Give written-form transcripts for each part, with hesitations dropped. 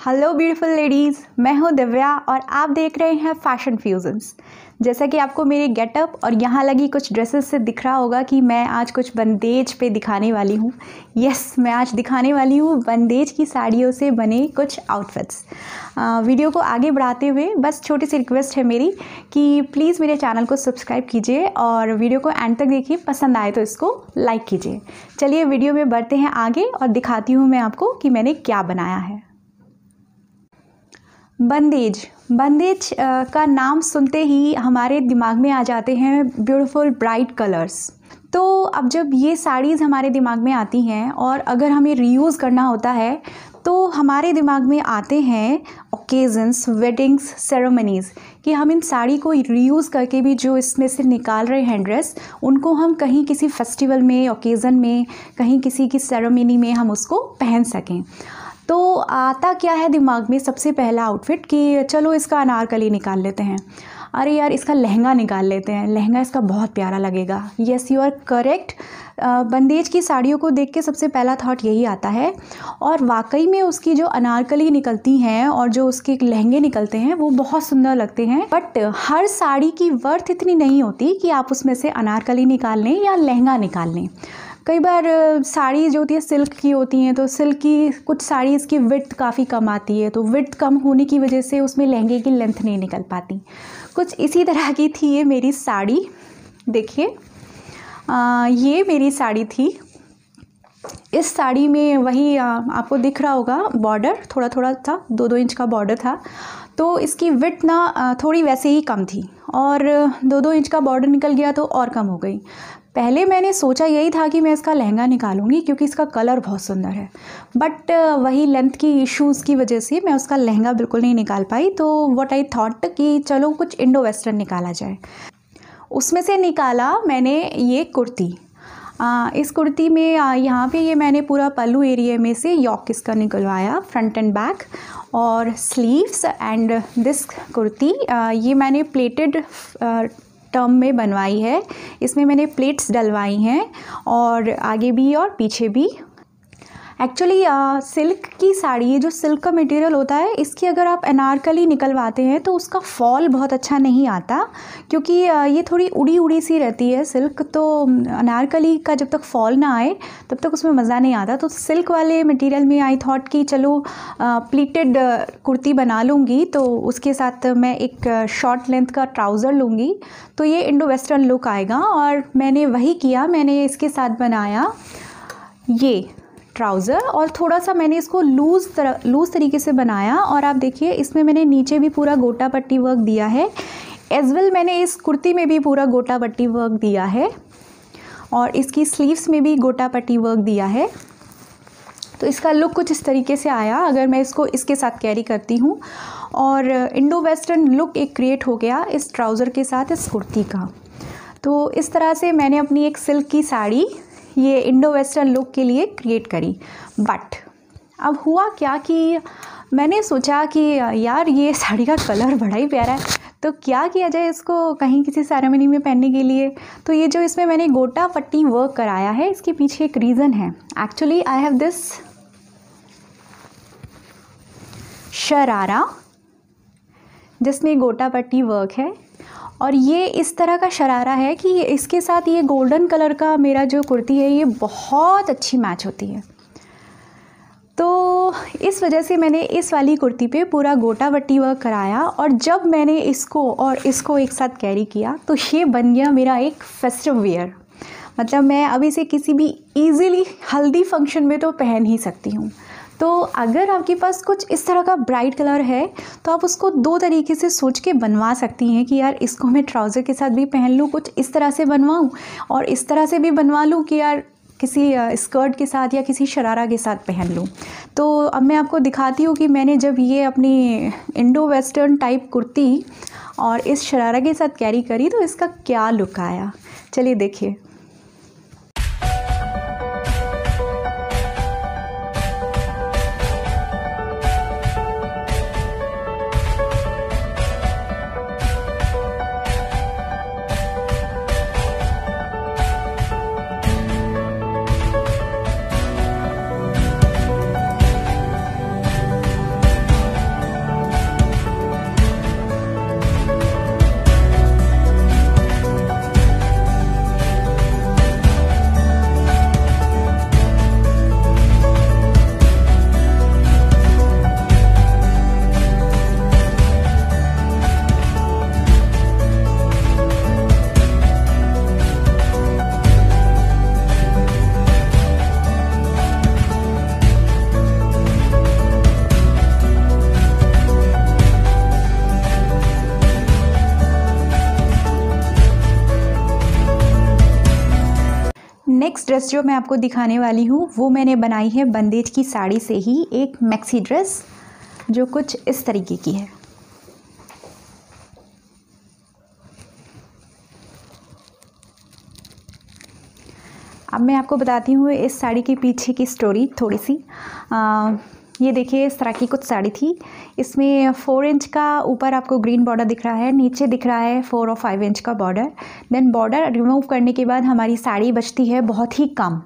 Hello beautiful ladies, मैं हूँ दिव्या और आप देख रहे हैं फैशन फ्यूजन्स। जैसा कि आपको मेरे गेटअप और यहाँ लगी कुछ ड्रेसेस से दिख रहा होगा कि मैं आज कुछ बंदेज पे दिखाने वाली हूँ। यस, मैं आज दिखाने वाली हूँ बंदेज की साड़ियों से बने कुछ आउटफिट्स। वीडियो को आगे बढ़ाते हुए बस छोटी सी रिक्वेस्ट है मेरी कि प्लीज़ मेरे चैनल को सब्सक्राइब कीजिए और वीडियो को एंड तक देखिए। पसंद आए तो इसको लाइक कीजिए। चलिए वीडियो में बढ़ते हैं आगे और दिखाती हूँ मैं आपको कि मैंने क्या बनाया है। बंदेज का नाम सुनते ही हमारे दिमाग में आ जाते हैं ब्यूटीफुल ब्राइट कलर्स। तो अब जब ये साड़ीज़ हमारे दिमाग में आती हैं और अगर हमें रीयूज़ करना होता है तो हमारे दिमाग में आते हैं ओकेजन्स, वेडिंग्स, सेरेमनीज़ कि हम इन साड़ी को रीयूज़ करके भी जो इसमें से निकाल रहे हैं ड्रेस, उनको हम कहीं किसी फेस्टिवल में, ओकेज़न में, कहीं किसी की सेरेमनी में हम उसको पहन सकें। तो आता क्या है दिमाग में सबसे पहला आउटफिट कि चलो इसका अनारकली निकाल लेते हैं, अरे यार इसका लहंगा निकाल लेते हैं, लहंगा इसका बहुत प्यारा लगेगा। Yes, you are correct. बंदेज की साड़ियों को देख के सबसे पहला थॉट यही आता है और वाकई में उसकी जो अनारकली निकलती हैं और जो उसके लहंगे निकलते हैं वो बहुत सुंदर लगते हैं। बट हर साड़ी की वर्थ इतनी नहीं होती कि आप उसमें से अनारकली निकाल लें या लहंगा निकाल लें। कई बार साड़ी जो होती है सिल्क की होती हैं, तो सिल्क की कुछ साड़ी इसकी विड्थ काफ़ी कम आती है, तो विड्थ कम होने की वजह से उसमें लहंगे की लेंथ नहीं निकल पाती। कुछ इसी तरह की थी ये मेरी साड़ी। देखिए, ये मेरी साड़ी थी। इस साड़ी में वही आपको दिख रहा होगा बॉर्डर थोड़ा थोड़ा था, 2-2 इंच का बॉर्डर था। तो इसकी विड्थ ना थोड़ी वैसे ही कम थी और 2-2 इंच का बॉर्डर निकल गया तो और कम हो गई। पहले मैंने सोचा यही था कि मैं इसका लहंगा निकालूंगी क्योंकि इसका कलर बहुत सुंदर है, बट वही लेंथ की इश्यूज़ की वजह से मैं उसका लहंगा बिल्कुल नहीं निकाल पाई। तो व्हाट आई थॉट कि चलो कुछ इंडो वेस्टर्न निकाला जाए। उसमें से निकाला मैंने ये कुर्ती। इस कुर्ती में यहाँ पे ये मैंने पूरा पल्लू एरिया में से यॉक इसका निकलवाया, फ्रंट एंड बैक, और स्लीव्स एंड दिस कुर्ती ये मैंने प्लेटेड टर्म में बनवाई है। इसमें मैंने प्लेट्स डलवाई हैं और आगे भी और पीछे भी। एक्चुअली सिल्क की साड़ी, ये जो सिल्क का मटेरियल होता है, इसकी अगर आप अनारकली निकलवाते हैं तो उसका फॉल बहुत अच्छा नहीं आता क्योंकि ये थोड़ी उड़ी उड़ी सी रहती है सिल्क। तो अनारकली का जब तक फॉल ना आए तब तक उसमें मज़ा नहीं आता। तो सिल्क वाले मटेरियल में आई थॉट कि चलो प्लीटेड कुर्ती बना लूँगी, तो उसके साथ मैं एक शॉर्ट लेंथ का ट्राउज़र लूँगी तो ये इंडो वेस्टर्न लुक आएगा। और मैंने वही किया, मैंने इसके साथ बनाया ये ट्राउज़र और थोड़ा सा मैंने इसको लूज़ तरीके से बनाया। और आप देखिए इसमें मैंने नीचे भी पूरा गोटा पट्टी वर्क दिया है, एज वेल मैंने इस कुर्ती में भी पूरा गोटा पट्टी वर्क दिया है और इसकी स्लीव्स में भी गोटा पट्टी वर्क दिया है। तो इसका लुक कुछ इस तरीके से आया अगर मैं इसको इसके साथ कैरी करती हूँ। और इंडो वेस्टर्न लुक एक क्रिएट हो गया इस ट्राउज़र के साथ इस कुर्ती का। तो इस तरह से मैंने अपनी एक सिल्क की साड़ी ये इंडो वेस्टर्न लुक के लिए क्रिएट करी। बट अब हुआ क्या कि मैंने सोचा कि यार ये साड़ी का कलर बड़ा ही प्यारा है, तो क्या किया जाए इसको कहीं किसी सेरेमनी में पहनने के लिए। तो ये जो इसमें मैंने गोटा पट्टी वर्क कराया है, इसके पीछे एक रीज़न है। Actually I have this sharara जिसमें गोटा पट्टी वर्क है और ये इस तरह का शरारा है कि इसके साथ ये गोल्डन कलर का मेरा जो कुर्ती है ये बहुत अच्छी मैच होती है। तो इस वजह से मैंने इस वाली कुर्ती पे पूरा गोटा पट्टी वर्क कराया और जब मैंने इसको और इसको एक साथ कैरी किया तो ये बन गया मेरा एक फेस्टिव वेयर। मतलब मैं अब इसे किसी भी ईज़िली हल्दी फंक्शन में तो पहन ही सकती हूँ। तो अगर आपके पास कुछ इस तरह का ब्राइट कलर है तो आप उसको 2 तरीके से सोच के बनवा सकती हैं कि यार इसको मैं ट्राउज़र के साथ भी पहन लूँ, कुछ इस तरह से बनवाऊँ, और इस तरह से भी बनवा लूँ कि यार किसी स्कर्ट के साथ या किसी शरारा के साथ पहन लूँ। तो अब मैं आपको दिखाती हूँ कि मैंने जब ये अपनी इंडो वेस्टर्न टाइप कुर्ती और इस शरारा के साथ कैरी करी तो इसका क्या लुक आया। चलिए देखिए। नेक्स्ट ड्रेस जो मैं आपको दिखाने वाली हूँ वो मैंने बनाई है बंदेज की साड़ी से ही एक मैक्सी ड्रेस, जो कुछ इस तरीके की है। अब मैं आपको बताती हूँ इस साड़ी के पीछे की स्टोरी थोड़ी सी। ये देखिए, इस तरह की कुछ साड़ी थी। इसमें 4 इंच का ऊपर आपको ग्रीन बॉर्डर दिख रहा है, नीचे दिख रहा है 4 और 5 इंच का बॉर्डर। देन बॉर्डर रिमूव करने के बाद हमारी साड़ी बचती है बहुत ही कम।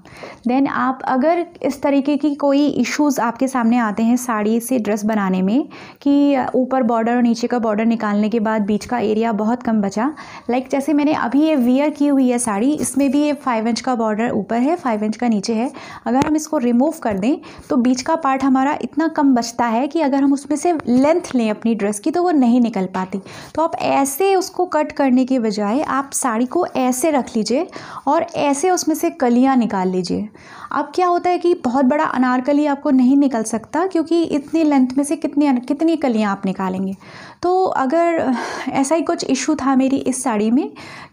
देन आप अगर इस तरीके की कोई इश्यूज़ आपके सामने आते हैं साड़ी से ड्रेस बनाने में कि ऊपर बॉर्डर और नीचे का बॉर्डर निकालने के बाद बीच का एरिया बहुत कम बचा, लाइक जैसे मैंने अभी ये वियर की हुई है साड़ी, इसमें भी ये 5 इंच का बॉर्डर ऊपर है, 5 इंच का नीचे है। अगर हम इसको रिमूव कर दें तो बीच का पार्ट हमारा इतना कम बचता है कि अगर हम उसमें से लेंथ लें अपनी ड्रेस की तो वो नहीं निकल पाती। तो आप ऐसे उसको कट करने के बजाय आप साड़ी को ऐसे रख लीजिए और ऐसे उसमें से कलियां निकाल लीजिए। अब क्या होता है कि बहुत बड़ा अनारकली आपको नहीं निकल सकता, क्योंकि इतनी लेंथ में से कितनी कलियां आप निकालेंगे। तो अगर ऐसा ही कुछ इशू था मेरी इस साड़ी में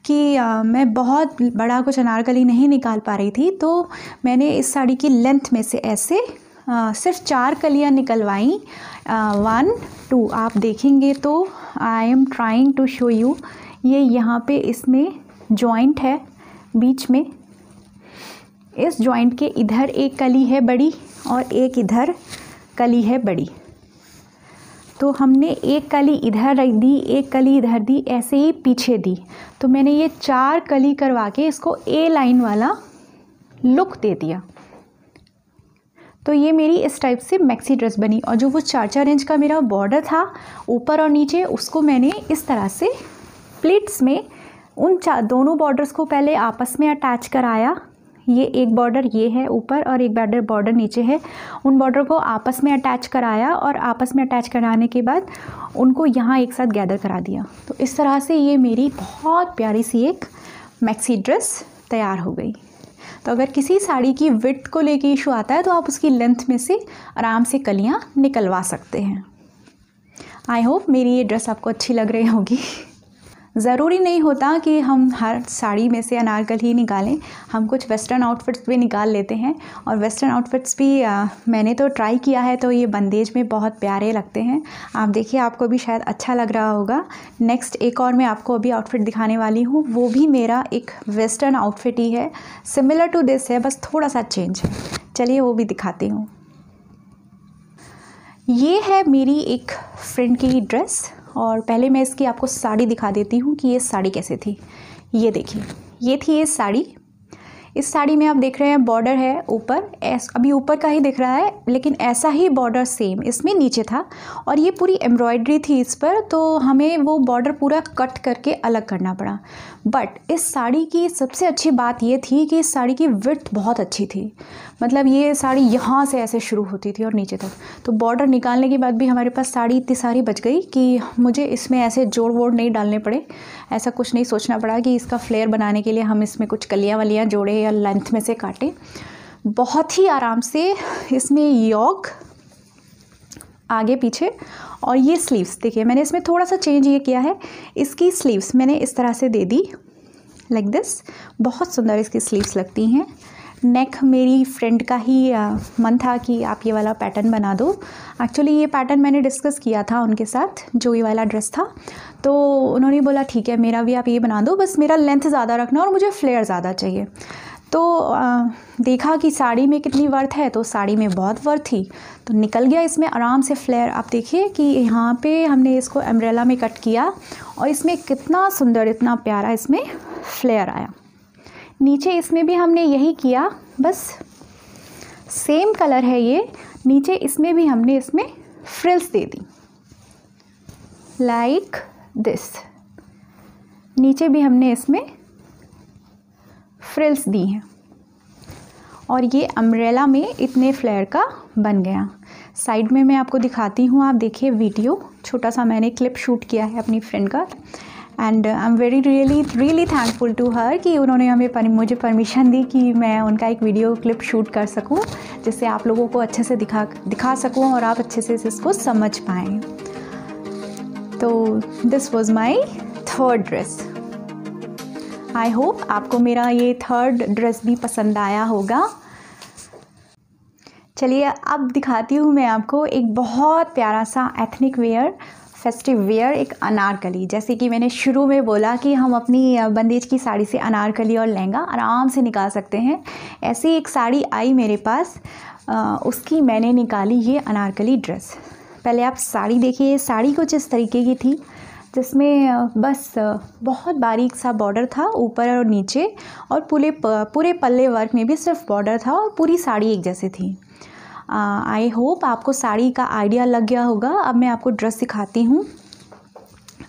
कि मैं बहुत बड़ा कुछ अनारकली नहीं निकाल पा रही थी, तो मैंने इस साड़ी की लेंथ में से ऐसे सिर्फ 4 कलियां निकलवाई। 1 2 आप देखेंगे तो I am trying to show you. ये यहाँ पे इसमें जॉइंट है बीच में, इस जॉइंट के इधर एक कली है बड़ी और एक इधर कली है बड़ी। तो हमने एक कली इधर रख दी, एक कली इधर दी, ऐसे ही पीछे दी। तो मैंने ये 4 कली करवा के इसको ए लाइन वाला लुक दे दिया। तो ये मेरी इस टाइप से मैक्सी ड्रेस बनी। और जो वो 4-4 इंच का मेरा बॉर्डर था ऊपर और नीचे, उसको मैंने इस तरह से प्लीट्स में उन दोनों बॉर्डर्स को पहले आपस में अटैच कराया। ये एक बॉर्डर ये है ऊपर और एक बॉर्डर नीचे है। उन बॉर्डर को आपस में अटैच कराया और आपस में अटैच कराने के बाद उनको यहाँ एक साथ गैदर करा दिया। तो इस तरह से ये मेरी बहुत प्यारी सी एक मैक्सी ड्रेस तैयार हो गई। तो अगर किसी साड़ी की विड्थ को लेके इशू आता है तो आप उसकी लेंथ में से आराम से कलियां निकलवा सकते हैं। आई होप मेरी ये ड्रेस आपको अच्छी लग रही होगी। ज़रूरी नहीं होता कि हम हर साड़ी में से अनारकली ही निकालें, हम कुछ वेस्टर्न आउटफिट्स भी निकाल लेते हैं। और वेस्टर्न आउटफिट्स भी मैंने तो ट्राई किया है, तो ये बंदेज में बहुत प्यारे लगते हैं। आप देखिए, आपको भी शायद अच्छा लग रहा होगा। नेक्स्ट एक और मैं आपको अभी आउटफिट दिखाने वाली हूँ, वो भी मेरा एक वेस्टर्न आउटफिट ही है, सिमिलर टू दिस है, बस थोड़ा सा चेंज है। चलिए वो भी दिखाती हूँ। ये है मेरी एक फ्रेंड की ड्रेस, और पहले मैं इसकी आपको साड़ी दिखा देती हूँ कि ये साड़ी कैसे थी। ये देखिए, ये थी ये साड़ी। इस साड़ी में आप देख रहे हैं बॉर्डर है ऊपर, अभी ऊपर का ही दिख रहा है, लेकिन ऐसा ही बॉर्डर सेम इसमें नीचे था। और ये पूरी एम्ब्रॉयडरी थी इस पर, तो हमें वो बॉर्डर पूरा कट करके अलग करना पड़ा। बट इस साड़ी की सबसे अच्छी बात ये थी कि इस साड़ी की विड्थ बहुत अच्छी थी। मतलब ये साड़ी यहाँ से ऐसे शुरू होती थी और नीचे तक। तो बॉर्डर निकालने के बाद भी हमारे पास साड़ी इतनी सारी बच गई कि मुझे इसमें ऐसे जोड़ वोड़ नहीं डालने पड़े। ऐसा कुछ नहीं सोचना पड़ा कि इसका फ्लेयर बनाने के लिए हम इसमें कुछ कलियाँ वलियाँ जोड़े या लेंथ में से काटें। बहुत ही आराम से इसमें योक आगे पीछे, और ये स्लीव्स देखिए, मैंने इसमें थोड़ा सा चेंज ये किया है। इसकी स्लीव्स मैंने इस तरह से दे दी, लाइक दिस। बहुत सुंदर इसकी स्लीव्स लगती हैं। नेक मेरी फ्रेंड का ही मन था कि आप ये वाला पैटर्न बना दो। एक्चुअली ये पैटर्न मैंने डिस्कस किया था उनके साथ, जो ये वाला ड्रेस था। तो उन्होंने बोला ठीक है, मेरा भी आप ये बना दो, बस मेरा लेंथ ज़्यादा रखना और मुझे फ्लेयर ज़्यादा चाहिए। तो देखा कि साड़ी में कितनी वर्थ है, तो साड़ी में बहुत वर्थ थी, तो निकल गया इसमें आराम से फ्लेयर। आप देखिए कि यहाँ पे हमने इसको अम्ब्रेला में कट किया और इसमें कितना सुंदर, इतना प्यारा इसमें फ्लेयर आया। नीचे इसमें भी हमने यही किया, बस सेम कलर है ये। नीचे इसमें भी हमने इसमें frills they the, like this. नीचे भी हमने इसमें फ्रिल्स दी हैं और ये अम्ब्रेला में इतने फ्लेयर का बन गया। साइड में मैं आपको दिखाती हूँ, आप देखिए वीडियो, छोटा सा मैंने क्लिप शूट किया है अपनी फ्रेंड का। And I am really thankful to her कि उन्होंने मुझे परमिशन दी कि मैं उनका एक वीडियो क्लिप शूट कर सकूं, जिससे आप लोगों को अच्छे से दिखा सकूं और आप अच्छे से इसको समझ पाएँ। तो this was my third dress. I hope आपको मेरा ये थर्ड ड्रेस भी पसंद आया होगा। चलिए अब दिखाती हूँ मैं आपको एक बहुत प्यारा सा एथनिक वेयर, फेस्टिव वेयर, एक अनारकली। जैसे कि मैंने शुरू में बोला कि हम अपनी बंदेज की साड़ी से अनारकली और लहंगा आराम से निकाल सकते हैं। ऐसी एक साड़ी आई मेरे पास, उसकी मैंने निकाली ये अनारकली ड्रेस। पहले आप साड़ी देखिए, साड़ी कुछ इस तरीके की थी जिसमें बस बहुत बारीक सा बॉर्डर था ऊपर और नीचे, और पूरे पल्ले वर्क में भी सिर्फ बॉर्डर था और पूरी साड़ी एक जैसी थी। आई होप आपको साड़ी का आइडिया लग गया होगा। अब मैं आपको ड्रेस दिखाती हूँ।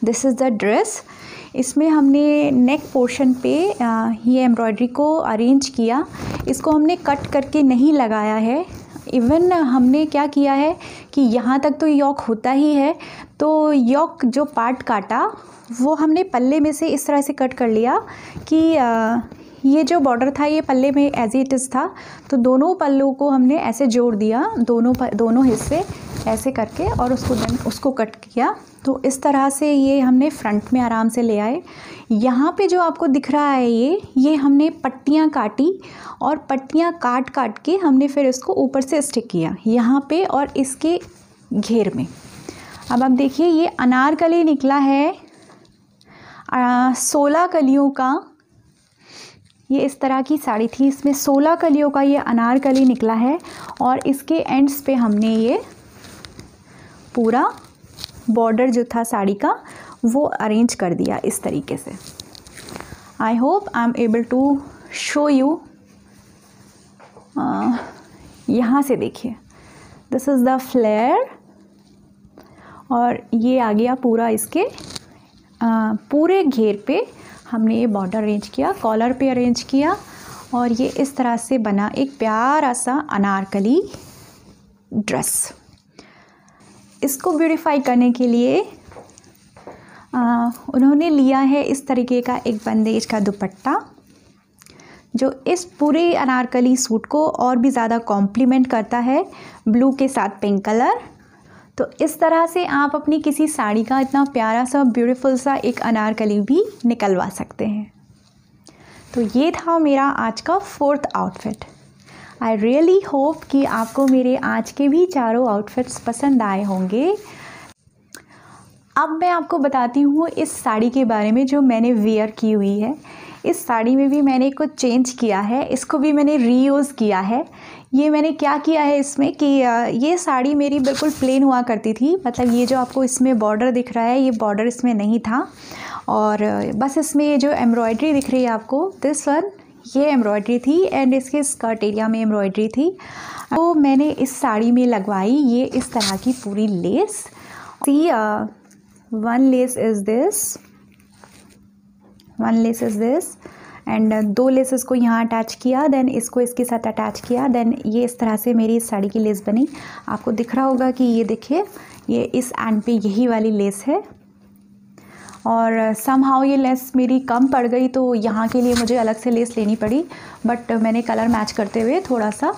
This is the dress. इसमें हमने नेक पोर्शन पे ये एम्ब्रॉयडरी को अरेंज किया। इसको हमने कट करके नहीं लगाया है। इवन हमने क्या किया है कि यहाँ तक तो यॉक होता ही है, तो यॉक जो पार्ट काटा वो हमने पल्ले में से इस तरह से कट कर लिया कि ये जो बॉर्डर था ये पल्ले में एज इट इज़ था, तो दोनों पल्लों को हमने ऐसे जोड़ दिया, दोनों हिस्से ऐसे करके, और उसको कट किया। तो इस तरह से ये हमने फ्रंट में आराम से ले आए। यहाँ पे जो आपको दिख रहा है ये हमने पट्टियाँ काटी, और पट्टियाँ काट के हमने फिर इसको ऊपर से स्टिक किया यहाँ पे और इसके घेर में। अब आप देखिए ये अनारकली निकला है 16 कलियों का। ये इस तरह की साड़ी थी, इसमें 16 कलियों का ये अनारकली निकला है, और इसके एंड्स पे हमने ये पूरा बॉर्डर जो था साड़ी का वो अरेंज कर दिया इस तरीके से। I hope I am able to show you. यहाँ से देखिए, दिस इज़ द फ्लेयर, और ये आ गया पूरा इसके पूरे घेर पे हमने ये बॉर्डर अरेंज किया, कॉलर पे अरेंज किया, और ये इस तरह से बना एक प्यारा सा अनारकली ड्रेस। इसको ब्यूटीफाई करने के लिए उन्होंने लिया है इस तरीके का एक बंदेज का दुपट्टा, जो इस पूरे अनारकली सूट को और भी ज़्यादा कॉम्प्लीमेंट करता है, ब्लू के साथ पिंक कलर। तो इस तरह से आप अपनी किसी साड़ी का इतना प्यारा सा ब्यूटीफुल सा एक अनारकली भी निकलवा सकते हैं। तो ये था मेरा आज का 4th outfit. I really hope कि आपको मेरे आज के भी चारों आउटफिट्स पसंद आए होंगे। अब मैं आपको बताती हूँ इस साड़ी के बारे में जो मैंने वेयर की हुई है। इस साड़ी में भी मैंने कुछ चेंज किया है, इसको भी मैंने रीयूज़ किया है। ये मैंने क्या किया है इसमें कि ये साड़ी मेरी बिल्कुल प्लेन हुआ करती थी, मतलब ये जो आपको इसमें बॉर्डर दिख रहा है ये बॉर्डर इसमें नहीं था, और बस इसमें ये जो एम्ब्रॉयडरी दिख रही है आपको, दिस वन, ये एम्ब्रॉयडरी थी, एंड इसके स्कर्ट एरिया में एम्ब्रॉयडरी थी। तो मैंने इस साड़ी में लगवाई ये इस तरह की पूरी lace. See one lace is this and 2 laces को यहाँ अटैच किया, देन इसको इसके साथ अटैच किया, देन ये इस तरह से मेरी इस साड़ी की लेस बनी। आपको दिख रहा होगा कि ये देखिए, ये इस एंड पे यही वाली लेस है, और समहाउ ये लेस मेरी कम पड़ गई, तो यहाँ के लिए मुझे अलग से लेस लेनी पड़ी, बट मैंने कलर मैच करते हुए थोड़ा सा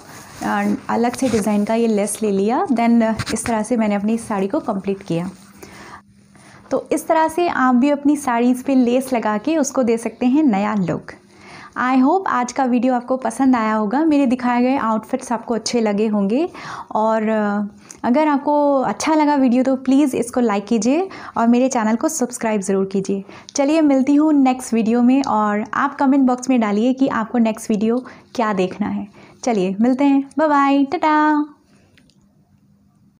अलग से डिज़ाइन का ये लेस ले लिया। देन इस तरह से मैंने अपनी साड़ी को कंप्लीट किया। तो इस तरह से आप भी अपनी साड़ीज़ पे लेस लगा के उसको दे सकते हैं नया लुक। आई होप आज का वीडियो आपको पसंद आया होगा, मेरे दिखाए गए आउटफिट्स आपको अच्छे लगे होंगे, और अगर आपको अच्छा लगा वीडियो तो प्लीज़ इसको लाइक कीजिए और मेरे चैनल को सब्सक्राइब ज़रूर कीजिए। चलिए मिलती हूँ नेक्स्ट वीडियो में, और आप कमेंट बॉक्स में डालिए कि आपको नेक्स्ट वीडियो क्या देखना है। चलिए मिलते हैं, बाय बाय, टाटा।